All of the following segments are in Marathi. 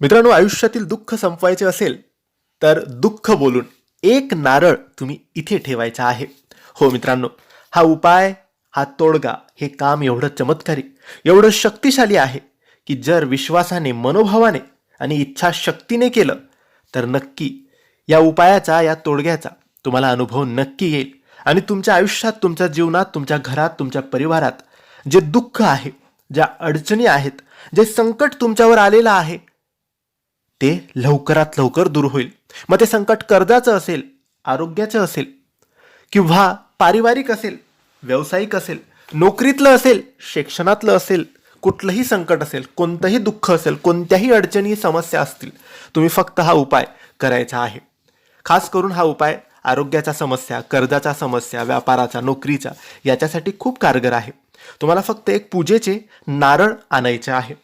मित्रांनो, आयुष्यातील दुःख संपवायचे असेल तर दुःख बोलून एक नारळ तुम्ही इथे ठेवायचा आहे. हो मित्रांनो, हा उपाय, हा तोडगा, हे काम एवढं चमत्कारी, एवढं शक्तिशाली आहे की जर विश्वासाने, मनोभावाने आणि इच्छाशक्तीने केलं तर नक्की या उपायाचा, या तोडग्याचा तुम्हाला अनुभव नक्की येईल. आणि तुमच्या आयुष्यात, तुमच्या जीवनात, तुमच्या घरात, तुमच्या परिवारात जे दुःख आहे, ज्या अडचणी आहेत, जे संकट तुमच्यावर आलेलं आहे, ते लवकरात लवकर दूर होईल. मग ते संकट कर्जाचं असेल, आरोग्याचं असेल, किंवा पारिवारिक असेल, व्यावसायिक असेल, नोकरीतलं असेल, शिक्षणातलं असेल, कुठलंही संकट असेल, कोणतंही दुःख असेल, कोणत्याही अडचणी, समस्या असतील, तुम्ही फक्त हा उपाय करायचा आहे. खास करून हा उपाय आरोग्याच्या समस्या, कर्जाच्या समस्या, व्यापाराचा, नोकरीचा, याच्यासाठी खूप कारगर आहे. तुम्हाला फक्त एक पूजेचे नारळ आणायचे आहे.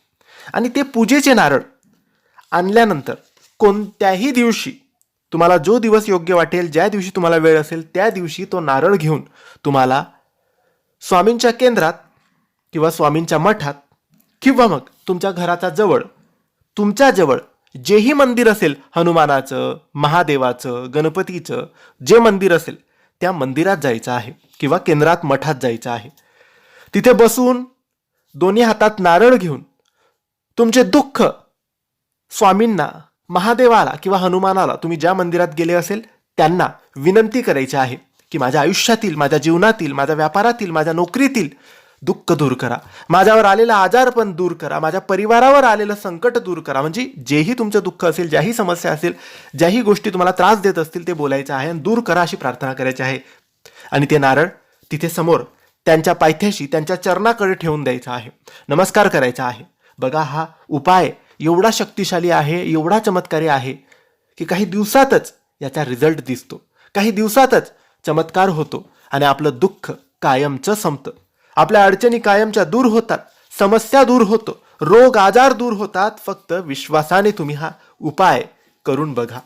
आणि ते पूजेचे नारळ आणल्यानंतर कोणत्याही दिवशी, तुम्हाला जो दिवस योग्य वाटेल, ज्या दिवशी तुम्हाला वेळ असेल, त्या दिवशी तो नारळ घेऊन तुम्हाला स्वामींच्या केंद्रात किंवा स्वामींच्या मठात, किंवा मग तुमच्या घराच्या जवळ, तुमच्या जवळ जेही मंदिर असेल, हनुमानाचं, महादेवाचं, गणपतीचं जे मंदिर असेल, त्या मंदिरात जायचं आहे किंवा केंद्रात, मठात जायचं आहे. तिथे बसून दोन्ही हातात नारळ घेऊन तुमचे दुःख स्वामींना, महादेवाला किंवा हनुमानाला, तुम्ही ज्या मंदिरात गेले असेल त्यांना विनंती करायची आहे की माझ्या आयुष्यातील, माझ्या जीवनातील, माझ्या व्यापारातील, माझ्या नोकरीतील दुःख दूर करा, माझ्यावर आलेला आजारपण दूर करा, माझ्या परिवारावर आलेलं संकट दूर करा. म्हणजे जेही तुमचं दुःख असेल, ज्याही समस्या असेल, ज्याही गोष्टी तुम्हाला त्रास देत असतील, ते बोलायचं आहे आणि दूर करा अशी प्रार्थना करायची आहे. आणि ते नारळ तिथे समोर त्यांच्या पायथ्याशी, त्यांच्या चरणाकडे ठेवून द्यायचं आहे, नमस्कार करायचा आहे. बघा, हा उपाय एवढा शक्तिशाली आहे, एवढा चमत्कारी आहे की काही दिवसातच याचा रिझल्ट दिसतो, काही दिवसातच चमत्कार होतो आणि आपलं दुःख कायमचं संपतं. आपल्या अडचणी कायमच्या दूर होतात, समस्या दूर होतो, रोग आजार दूर होतात. फक्त विश्वासाने तुम्ही हा उपाय करून बघा.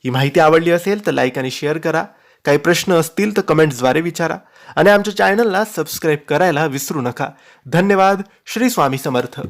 ही माहिती आवडली असेल तर लाईक आणि शेअर करा. काही प्रश्न असतील तर कमेंट्सद्वारे विचारा आणि आमच्या चॅनलला सबस्क्राईब करायला विसरू नका. धन्यवाद. श्री स्वामी समर्थ.